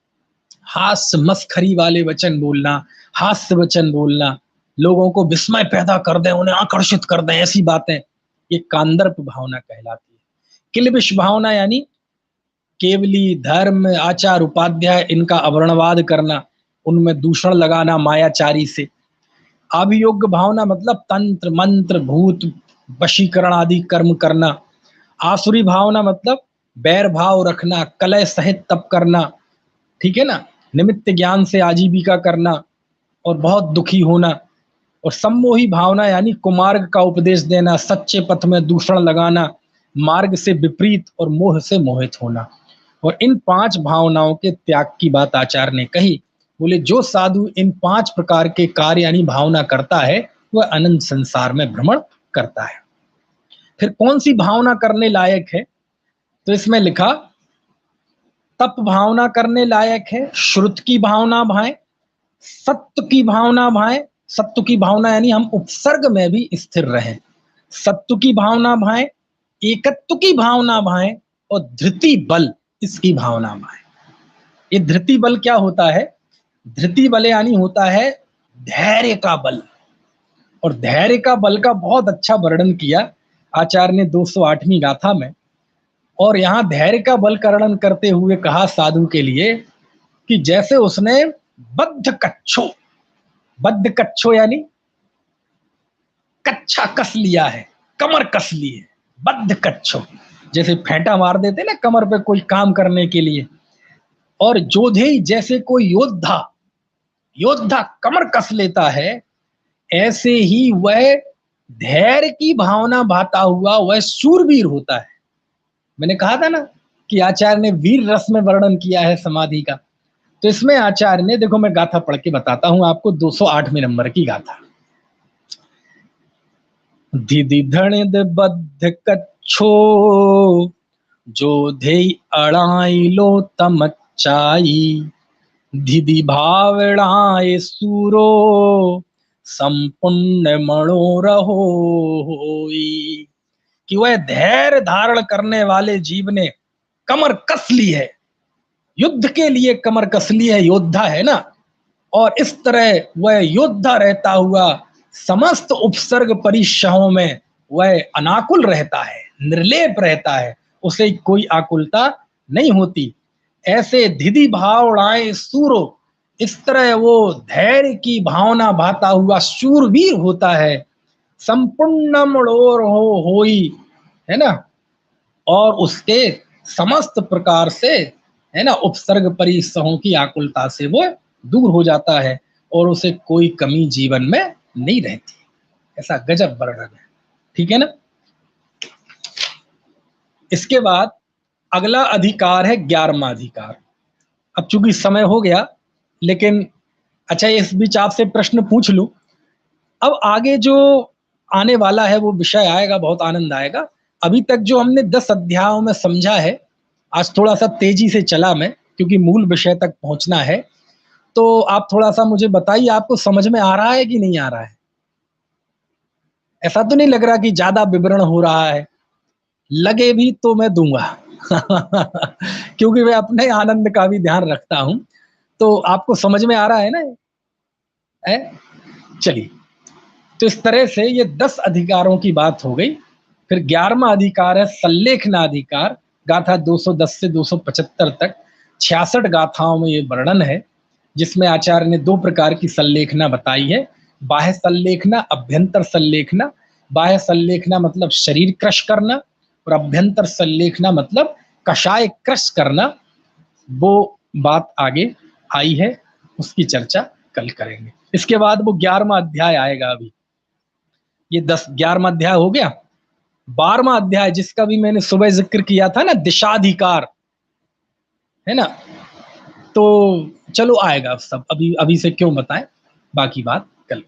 हास्य मस्खरी वाले वचन बोलना, हास्य वचन बोलना, लोगों को विस्मय पैदा कर दें, उन्हें आकर्षित कर दें, ऐसी बातें, ये कांदर्प भावना कहलाती है। किल्बिष भावना यानी केवली धर्म आचार उपाध्याय इनका अवर्णवाद करना, उनमें दूषण लगाना मायाचारी से। अभियोग्य भावना मतलब तंत्र मंत्र भूत वशीकरण आदि कर्म करना। आसुरी भावना मतलब बैर भाव रखना, कलह सहित तप करना, ठीक है ना, निमित्त ज्ञान से आजीविका करना और बहुत दुखी होना। और सम्मोही भावना यानी कुमार्ग का उपदेश देना, सच्चे पथ में दूषण लगाना, मार्ग से विपरीत और मोह से मोहित होना। और इन 5 भावनाओं के त्याग की बात आचार्य ने कही। बोले जो साधु इन 5 प्रकार के कार्य यानी भावना करता है वह अनंत संसार में भ्रमण करता है। फिर कौन सी भावना करने लायक है? तो इसमें लिखा तप भावना करने लायक है, श्रुत की भावना भाएं, सत्य की भावना भाएं। सत्य की भावना यानी हम उपसर्ग में भी स्थिर रहें, सत्य की भावना भाएं, एकत्व की भावना भाएं, और धृति बल इसकी भावना भाएं। ये धृति बल क्या होता है? धृति बल यानी होता है धैर्य का बल। और धैर्य का बल का बहुत अच्छा वर्णन किया आचार्य ने 208वीं गाथा में। और यहाँ धैर्य का बल का वर्णन करते हुए कहा साधु के लिए कि जैसे उसने बद्ध कच्छो यानी कच्छा कस लिया है, कमर कस ली है, बद्ध कच्छो, जैसे फेंटा मार देते ना कमर पे कोई काम करने के लिए। और जोधे जैसे कोई योद्धा कमर कस लेता है, ऐसे ही वह धैर्य की भावना भाता हुआ वह शूरवीर होता है। मैंने कहा था ना कि आचार्य ने वीर रस में वर्णन किया है समाधि का। तो इसमें आचार्य ने, देखो मैं गाथा पढ़ के बताता हूं आपको, 208वें नंबर की गाथा। धिधि धणिद बद्ध कच्छो जो धे अड़ाई लो तमच्चाई धिधि भावणाए सूरो, संपुण्य मनोरहो होई। कि वह धैर्य धारण करने वाले जीव ने कमर कस ली है, युद्ध के लिए कमर कस ली है, योद्धा है ना। और इस तरह वह योद्धा रहता हुआ समस्त उपसर्ग परिश्रमों में वह अनाकुल रहता है, निर्लेप रहता है, उसे कोई आकुलता नहीं होती। ऐसे धिधि भाव उड़ाए सूरो, इस तरह वो धैर्य की भावना भाता हुआ शूरवीर होता है। संपूर्ण मड़ोर हो होई, है ना। और उसके समस्त प्रकार से, है ना, उपसर्ग परिसहों की आकुलता से वो दूर हो जाता है और उसे कोई कमी जीवन में नहीं रहती। ऐसा गजब वर्णन है, ठीक है ना। इसके बाद अगला अधिकार है 11वां अधिकार। अब चूंकि समय हो गया, लेकिन अच्छा इस बीच आपसे प्रश्न पूछ लूं। अब आगे जो आने वाला है वो विषय आएगा, बहुत आनंद आएगा। अभी तक जो हमने 10 अध्यायों में समझा है, आज थोड़ा सा तेजी से चला मैं, क्योंकि मूल विषय तक पहुंचना है। तो आप थोड़ा सा मुझे बताइए, आपको समझ में आ रहा है कि नहीं आ रहा है? ऐसा तो नहीं लग रहा कि ज्यादा विवरण हो रहा है? लगे भी तो मैं दूंगा क्योंकि मैं अपने आनंद का भी ध्यान रखता हूं। तो आपको समझ में आ रहा है ना? है, चलिए। तो इस तरह से ये 10 अधिकारों की बात हो गई। फिर 11वां अधिकार है सल्लेखना अधिकार। गाथा 210 से 275 तक 66 गाथाओं में ये वर्णन है, जिसमें आचार्य ने 2 प्रकार की सल्लेखना बताई है। बाह्य सल्लेखना, अभ्यंतर सल्लेखना। बाह्य सल्लेखना मतलब शरीर क्रश करना, और अभ्यंतर सल्लेखना मतलब कषाय क्रश करना। वो बात आगे आई है, उसकी चर्चा कल करेंगे। इसके बाद वो 11वां अध्याय आएगा। अभी ये 11वां अध्याय हो गया। 12वां अध्याय, जिसका भी मैंने सुबह जिक्र किया था ना, दिशाधिकार, है ना। तो चलो आएगा सब, अभी अभी से क्यों बताएं, बाकी बात कल।